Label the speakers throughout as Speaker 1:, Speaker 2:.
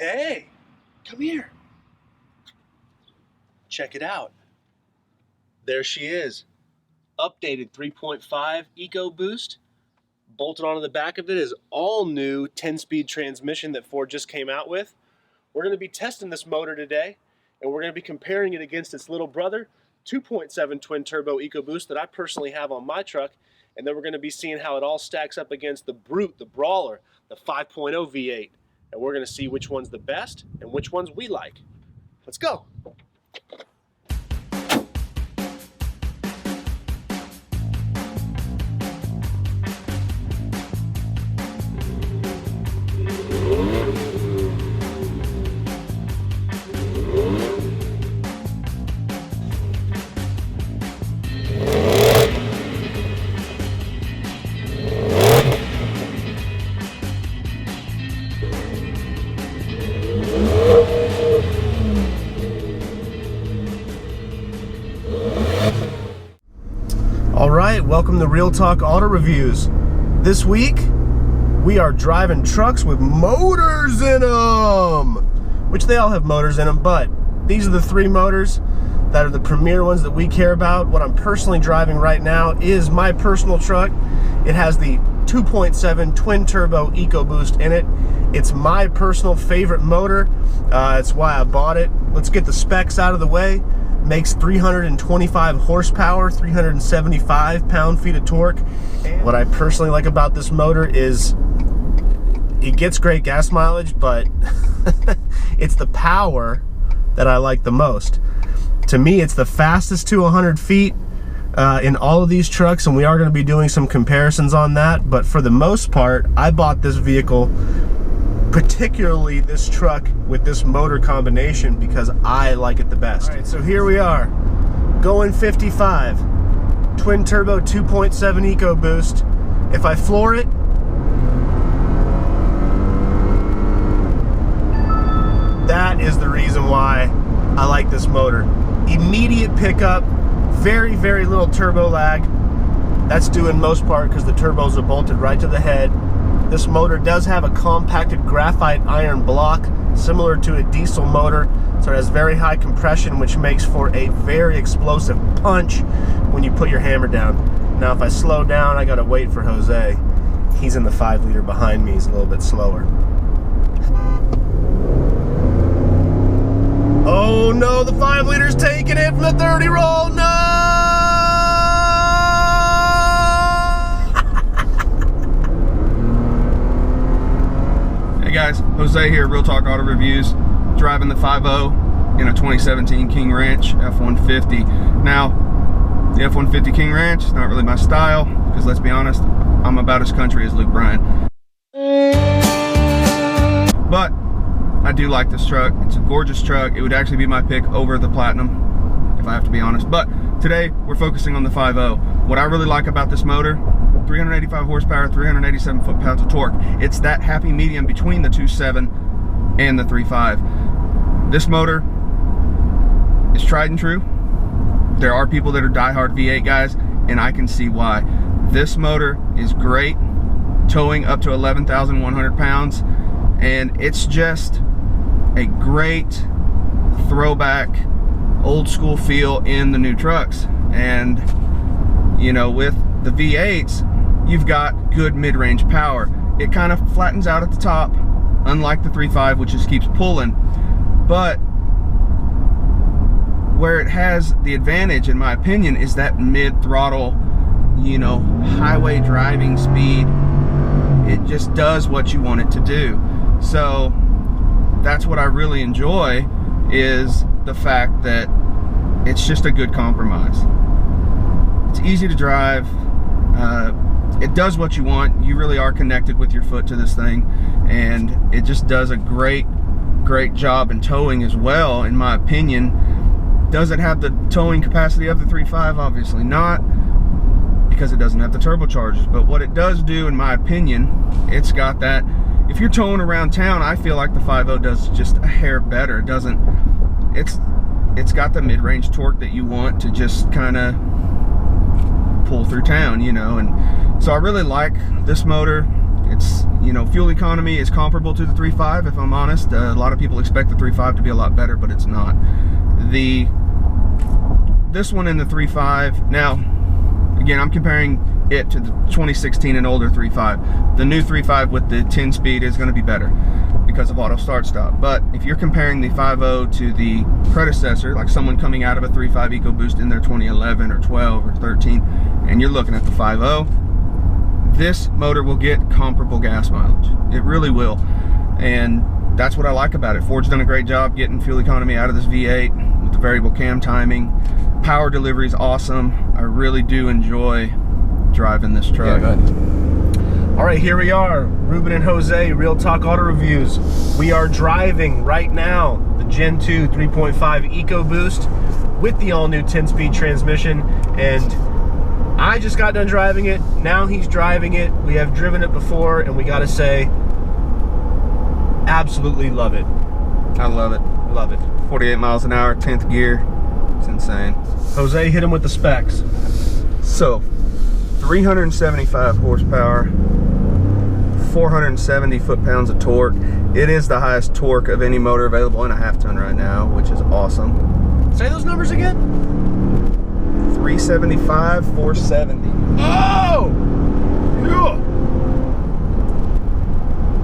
Speaker 1: Hey, come here. Check it out. There she is. Updated 3.5 Ecoboost. Bolted onto the back of it is all new 10-speed transmission that Ford just came out with. We're going to be testing this motor today, and we're going to be comparing it against its little brother, 2.7 twin turbo Ecoboost that I personally have on my truck. And then we're going to be seeing how it all stacks up against the Brute, the Brawler, the 5.0 V8. And we're going to see which one's the best and which ones we like. Let's go. Alright, welcome to Real Talk Auto Reviews. This week, we are driving trucks with motors in them! Which they all have motors in them, but these are the three motors that are the premier ones that we care about. What I'm personally driving right now is my personal truck. It has the 2.7 twin turbo Ecoboost in it. It's my personal favorite motor. It's why I bought it. Let's get the specs out of the way. Makes 325 horsepower, 375 pound-feet of torque. What I personally like about this motor is it gets great gas mileage, but it's the power that I like the most. To me, it's the fastest to 100 feet in all of these trucks, and we are going to be doing some comparisons on that. But for the most part, I bought this vehicle, particularly this truck with this motor combination, because I like it the best. All right, so here we are, going 55, twin turbo 2.7 Ecoboost. If I floor it, that is the reason why I like this motor. Immediate pickup, very, very little turbo lag. That's due in most part because the turbos are bolted right to the head. This motor does have a compacted graphite iron block, similar to a diesel motor, so it has very high compression, which makes for a very explosive punch when you put your hammer down. Now, if I slow down, I gotta wait for Jose. He's in the 5-liter behind me, he's a little bit slower. Oh no, the 5-liter's taking it from the 30 roll, no!
Speaker 2: Hey guys, Jose here, Real Talk Auto Reviews, driving the 5.0 in a 2017 King Ranch F150. Now, the F150 King Ranch is not really my style, because let's be honest, I'm about as country as Luke Bryan. But I do like this truck. It's a gorgeous truck. It would actually be my pick over the Platinum, if I have to be honest. But today, we're focusing on the 5.0. What I really like about this motor, 385 horsepower, 387 foot-pounds of torque. It's that happy medium between the 2.7 and the 3.5. This motor is tried and true. There are people that are diehard V8 guys, and I can see why. This motor is great, towing up to 11,100 pounds, and it's just a great throwback, old school feel in the new trucks. And, you know, with the V8s, you've got good mid-range power. It kind of flattens out at the top, unlike the 3.5, which just keeps pulling. But where it has the advantage, in my opinion, is that mid-throttle, you know, highway driving speed. It just does what you want it to do. So that's what I really enjoy, is the fact that it's just a good compromise. It's easy to drive. It does what you want. You really are connected with your foot to this thing, and it just does a great job in towing as well, in my opinion. Does it have the towing capacity of the 3.5? Obviously not, because it doesn't have the turbochargers. But what it does do, in my opinion, it's got that. If you're towing around town, I feel like the 5.0 does just a hair better. It doesn't. It's got the mid-range torque that you want to just kind of pull through town, you know. And so I really like this motor. It's, you know, fuel economy is comparable to the 3.5, if I'm honest. A lot of people expect the 3.5 to be a lot better, but it's not. This one in the 3.5, now, again, I'm comparing it to the 2016 and older 3.5. The new 3.5 with the 10-speed is going to be better because of auto start-stop. But if you're comparing the 5.0 to the predecessor, like someone coming out of a 3.5 EcoBoost in their 2011 or 12 or 13, and you're looking at the 5.0, this motor will get comparable gas mileage. It really will. And that's what I like about it. Ford's done a great job getting fuel economy out of this V8 with the variable cam timing. Power delivery is awesome. I really do enjoy driving this truck.
Speaker 1: Yeah, all right, here we are, Ruben and Jose, Real Talk Auto Reviews. We are driving right now the Gen 2 3.5 EcoBoost with the all-new 10-speed transmission, and I just got done driving it. Now he's driving it. We have driven it before, and we gotta say, absolutely love it.
Speaker 2: I love it.
Speaker 1: Love it.
Speaker 2: 48 miles an hour, 10th gear. It's insane.
Speaker 1: Jose, hit him with the specs.
Speaker 2: So, 375 horsepower, 470 foot-pounds of torque. It is the highest torque of any motor available in a half-ton right now, which is awesome.
Speaker 1: Say those numbers again.
Speaker 2: 375, 470.
Speaker 1: Oh! Yeah.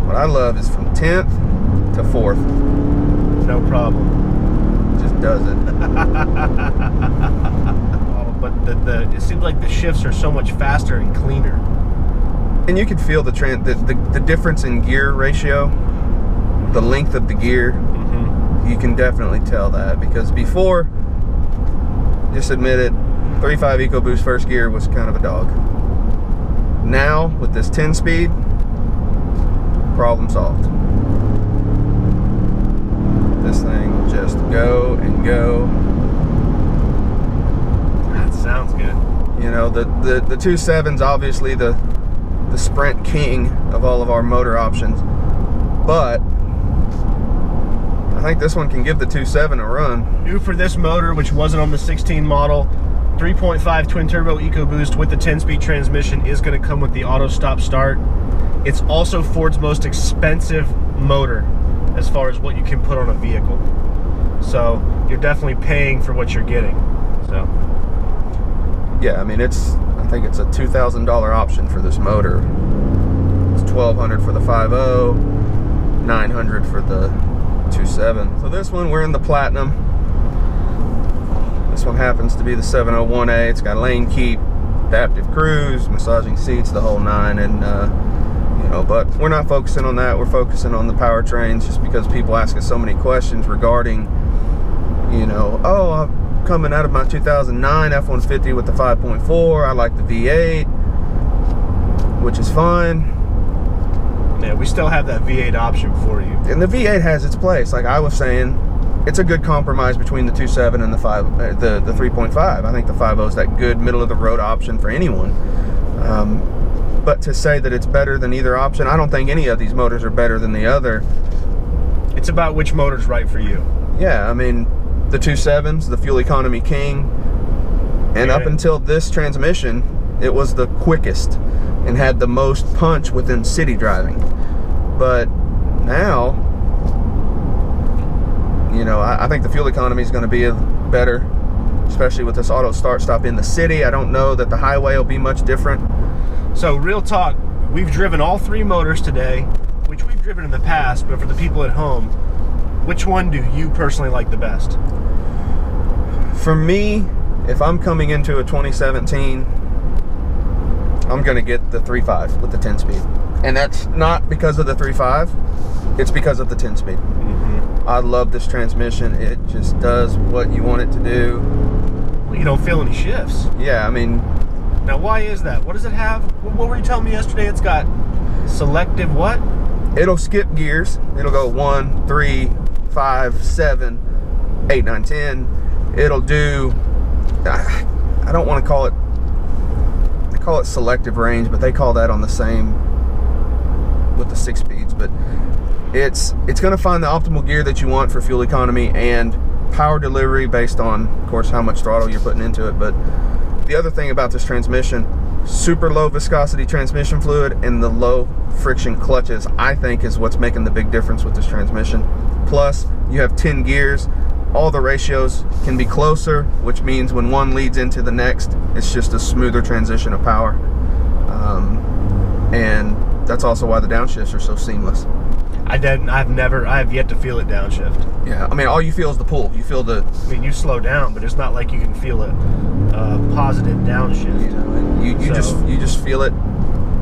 Speaker 2: What I love is from 10th to 4th.
Speaker 1: No problem.
Speaker 2: Just does it.
Speaker 1: Oh, but it seems like the shifts are so much faster and cleaner.
Speaker 2: And you can feel the difference in gear ratio, the length of the gear.
Speaker 1: Mm-hmm.
Speaker 2: You can definitely tell that, because before, just admit it, 3.5 EcoBoost first gear was kind of a dog. Now, with this 10-speed, problem solved. This thing will just go and go.
Speaker 1: That sounds good.
Speaker 2: You know, the 2.7's obviously the sprint king of all of our motor options, but I think this one can give the 2.7 a run.
Speaker 1: New for this motor, which wasn't on the 16 model, 3.5 twin turbo EcoBoost with the 10-speed transmission is going to come with the auto stop start. It's also Ford's most expensive motor as far as what you can put on a vehicle. So you're definitely paying for what you're getting. So
Speaker 2: yeah, I mean, I think it's a $2,000 option for this motor. It's $1,200 for the 5.0, $900 for the 2.7. So this one, we're in the Platinum. This one happens to be the 701A. It's got lane keep, adaptive cruise, massaging seats, the whole nine, and you know, but we're not focusing on that. We're focusing on the powertrains, just because people ask us so many questions regarding, you know, oh, I'm coming out of my 2009 F150 with the 5.4. I like the V8, which is fine.
Speaker 1: Yeah, we still have that V8 option for you.
Speaker 2: And the V8 has its place. Like I was saying, it's a good compromise between the 2.7 and the 3.5. I think the 5.0 is that good middle of the road option for anyone. But to say that it's better than either option, I don't think any of these motors are better than the other.
Speaker 1: It's about which motor's right for you.
Speaker 2: Yeah, I mean, the 2.7's the fuel economy king, and up until this transmission, it was the quickest and had the most punch within city driving. But now, you know, I think the fuel economy is going to be better, especially with this auto start stop in the city. I don't know that the highway will be much different.
Speaker 1: So real talk, we've driven all three motors today, which we've driven in the past, but for the people at home, which one do you personally like the best?
Speaker 2: For me, if I'm coming into a 2017, I'm gonna get the 3.5 with the 10-speed. And that's not because of the 3.5, it's because of the 10-speed.
Speaker 1: Mm-hmm.
Speaker 2: I love this transmission. It just does what you want it to do.
Speaker 1: Well, you don't feel any shifts.
Speaker 2: Yeah, I mean...
Speaker 1: Now, why is that? What does it have? What were you telling me yesterday? It's got selective what?
Speaker 2: It'll skip gears. It'll go 1, 3, 5, 7, 8, 9, 10. It'll do... I don't want to call it... They call it selective range, but they call that on the same... with the 6 speeds. But it's going to find the optimal gear that you want for fuel economy and power delivery based on, of course, how much throttle you're putting into it. But the other thing about this transmission, super low viscosity transmission fluid and the low friction clutches, I think, is what's making the big difference with this transmission. Plus, you have 10 gears. All the ratios can be closer, which means when one leads into the next, it's just a smoother transition of power. And that's also why the downshifts are so seamless.
Speaker 1: I have yet to feel it downshift.
Speaker 2: Yeah, I mean, all you feel is the pull. You feel the...
Speaker 1: I mean, you slow down, but it's not like you can feel a positive downshift.
Speaker 2: You just feel it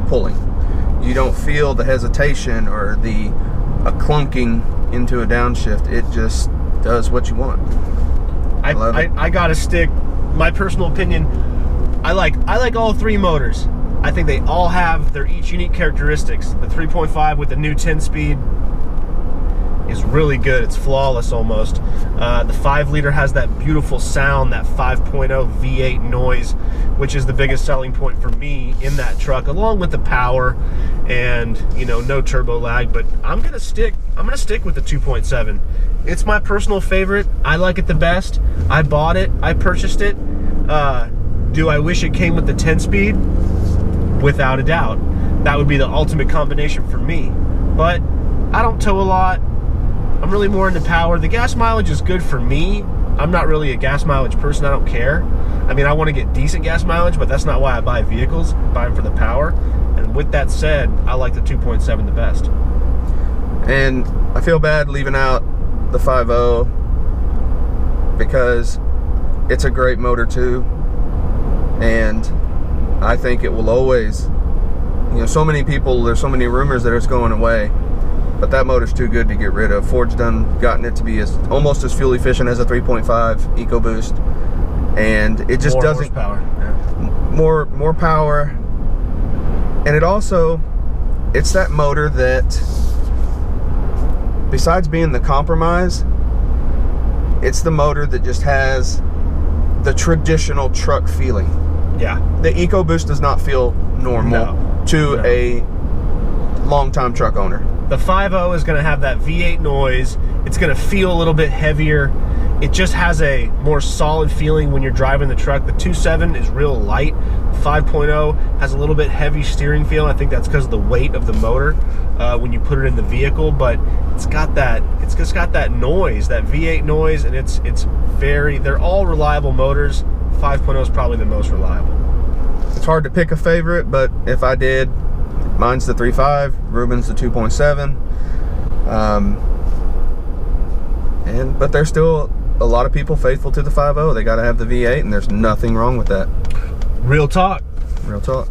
Speaker 2: pulling. You don't feel the hesitation or a clunking into a downshift. It just does what you want.
Speaker 1: I gotta stick. My personal opinion, I like all three motors. I think they all have their each unique characteristics. The 3.5 with the new 10-speed is really good. It's flawless almost. The 5-liter has that beautiful sound, that 5.0 V8 noise, which is the biggest selling point for me in that truck, along with the power and, you know, no turbo lag. But I'm gonna stick with the 2.7. It's my personal favorite. I like it the best. I bought it. I purchased it. Do I wish it came with the 10-speed? Without a doubt. That would be the ultimate combination for me. But I don't tow a lot. I'm really more into power. The gas mileage is good for me. I'm not really a gas mileage person. I don't care. I mean, I want to get decent gas mileage, but that's not why I buy vehicles. I buy them for the power. And with that said, I like the 2.7 the best.
Speaker 2: And I feel bad leaving out the 5.0 because it's a great motor too. And I think it will always, you know, so many people, there's so many rumors that it's going away, but that motor's too good to get rid of. Ford's gotten it to be almost as fuel efficient as a 3.5 EcoBoost, and it just doesn't.
Speaker 1: More horsepower. Yeah.
Speaker 2: More power, and it's that motor that, besides being the compromise, it's the motor that just has the traditional truck feeling.
Speaker 1: Yeah.
Speaker 2: The EcoBoost does not feel normal to a long-time truck owner.
Speaker 1: The 5.0 is going to have that V8 noise. It's going to feel a little bit heavier. It just has a more solid feeling when you're driving the truck. The 2.7 is real light. 5.0 has a little bit heavy steering feel. I think that's because of the weight of the motor when you put it in the vehicle. But it's just got that noise, that V8 noise, and they're all reliable motors. 5.0 is probably the most reliable.
Speaker 2: It's hard to pick a favorite, but if I did, mine's the 3.5, Ruben's the 2.7. But there's still a lot of people faithful to the 5.0. They got to have the V8, and there's nothing wrong with that.
Speaker 1: Real talk.
Speaker 2: Real talk.